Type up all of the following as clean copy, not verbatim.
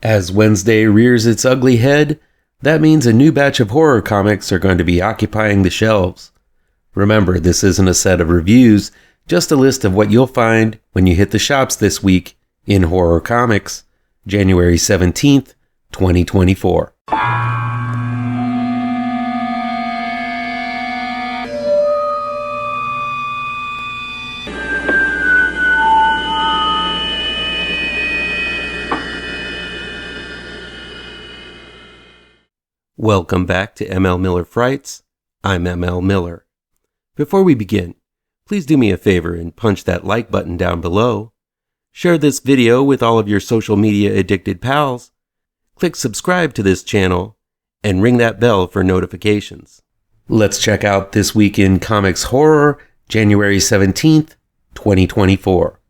As Wednesday rears its ugly head, that means a new batch of horror comics are going to be occupying the shelves. Remember, this isn't a set of reviews, just a list of what you'll find when you hit the shops this week in horror comics, January 17th, 2024. Welcome back to ML Miller Frights. I'm ML Miller. Before we begin, please do me a favor and punch that like button down below. Share this video with all of your social media addicted pals. Click subscribe to this channel and ring that bell for notifications. Let's check out This Week in Comics Horror, January 17th, 2024.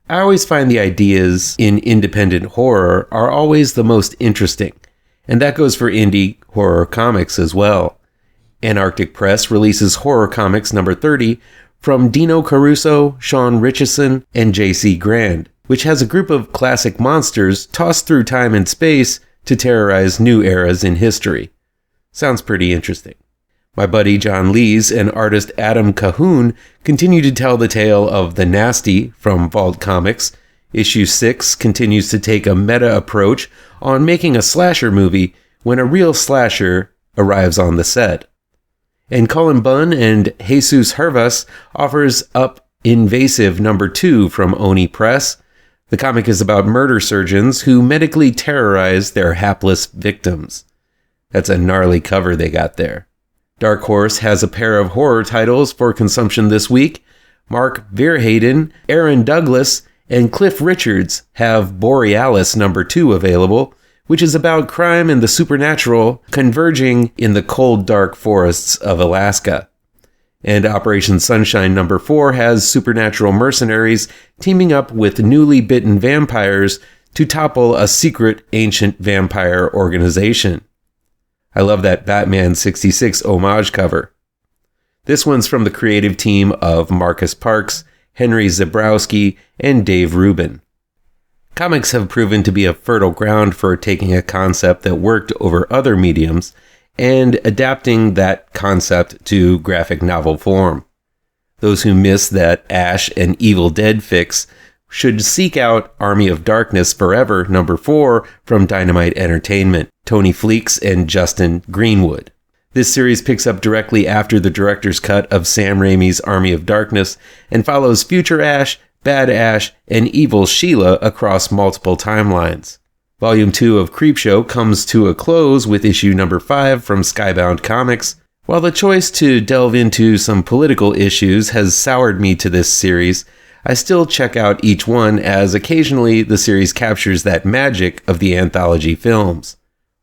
I always find the ideas in independent horror are always the most interesting. And that goes for indie horror comics as well. Antarctic Press releases Horror Comics number 30 from Dino Caruso, Shawn, Richison, and J.C. Grande, which has a group of classic monsters tossed through time and space to terrorize new eras in history. Sounds pretty interesting. My buddy John Lees and artist Adam Cahoon continue to tell the tale of The Nasty from Vault Comics. Issue 6 continues to take a meta approach on making a slasher movie when a real slasher arrives on the set. And Cullen Bunn and Jesus Hervas offers up Invasive number 2 from Oni Press. The comic is about murder surgeons who medically terrorize their hapless victims. That's a gnarly cover they got there. Dark Horse has a pair of horror titles for consumption this week. Mark Verheiden, Aaron Douglas, and Cliff Richards have Borealis number 2 available, which is about crime and the supernatural converging in the cold, dark forests of Alaska. And Operation Sunshine number 4 has supernatural mercenaries teaming up with newly bitten vampires to topple a secret ancient vampire organization. I love that Batman 66 homage cover. This one's from the creative team of Marcus Parks, Henry Zebrowski, and Dave Rubin. Comics have proven to be a fertile ground for taking a concept that worked over other mediums and adapting that concept to graphic novel form. Those who miss that Ash and Evil Dead fix should seek out Army of Darkness Forever number 4 from Dynamite Entertainment, Tony Fleecs and Justin Greenwood. This series picks up directly after the director's cut of Sam Raimi's Army of Darkness and follows future Ash, Bad Ash, and Evil Sheila across multiple timelines. Volume 2 of CREEPSHOW comes to a close with issue number 5 from Skybound Comics. While the choice to delve into some political issues has soured me to this series, I still check out each one as occasionally the series captures that magic of the anthology films.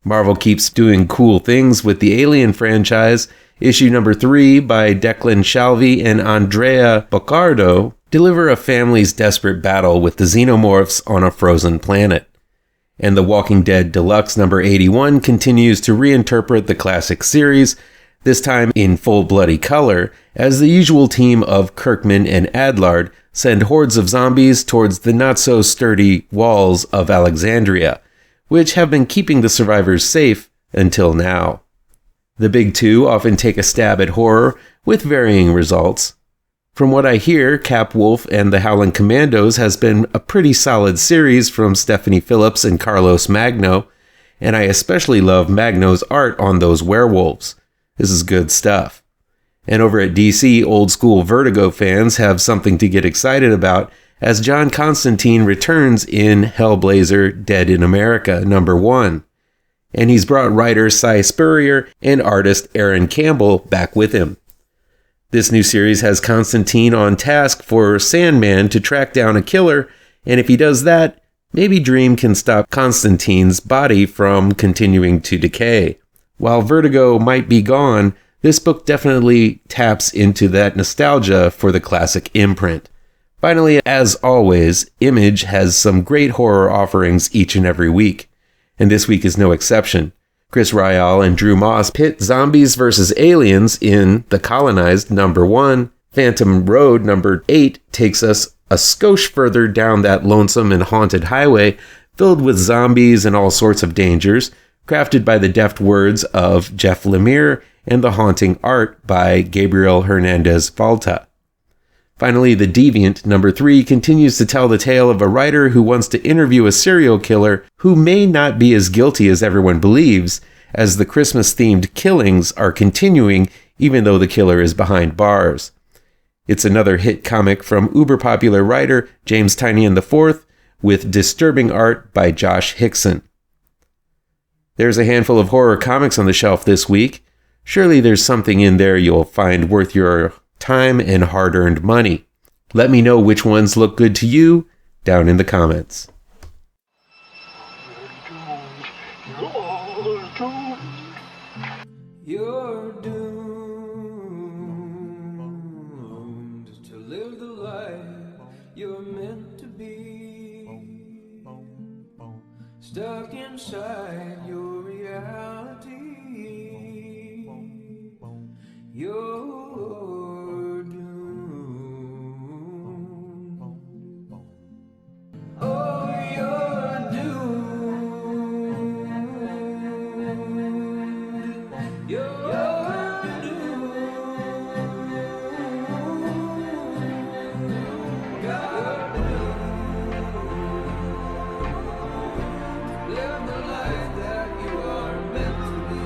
Marvel keeps doing cool things with the Alien franchise. Issue number 3 by Declan, Shalvey, and Andrea Broccardo deliver a family's desperate battle with the xenomorphs on a frozen planet. And The Walking Dead Deluxe number 81 continues to reinterpret the classic series, this time in full bloody color, as the usual team of Kirkman and Adlard send hordes of zombies towards the not-so-sturdy walls of Alexandria, which have been keeping the survivors safe until now. The big two often take a stab at horror with varying results. From what I hear, Cap Wolf and the Howling Commandos has been a pretty solid series from Stephanie Phillips and Carlos Magno, and I especially love Magno's art on those werewolves. This is good stuff. And over at DC, old school Vertigo fans have something to get excited about as John Constantine returns in HELLBLAZER Dead in America number 1. And he's brought writer Cy Spurrier and artist Aaron Campbell back with him. This new series has Constantine on task for Sandman to track down a killer, and if he does that, maybe Dream can stop Constantine's body from continuing to decay. While Vertigo might be gone, this book definitely taps into that nostalgia for the classic imprint. Finally, as always, Image has some great horror offerings each and every week, and this week is no exception. Chris Ryall and Drew Moss pit zombies versus aliens in The Colonized number 1. Phantom Road number 8 takes us a skosh further down that lonesome and haunted highway, filled with zombies and all sorts of dangers, crafted by the deft words of Jeff Lemire and the haunting art by Gabriel Hernandez Valta. Finally, The Deviant, number 3, continues to tell the tale of a writer who wants to interview a serial killer who may not be as guilty as everyone believes, as the Christmas-themed killings are continuing even though the killer is behind bars. It's another hit comic from uber-popular writer James Tynion IV, with disturbing art by Josh Hickson. There's a handful of horror comics on the shelf this week. Surely there's something in there you'll find worth your time and hard-earned money. Let me know which ones look good to you down in the comments. You're doomed to live the life you're meant to be, stuck inside your reality. You're doomed. Oh, you're doomed. You're doomed. God live the life that you are meant to be.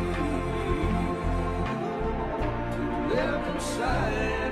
Live inside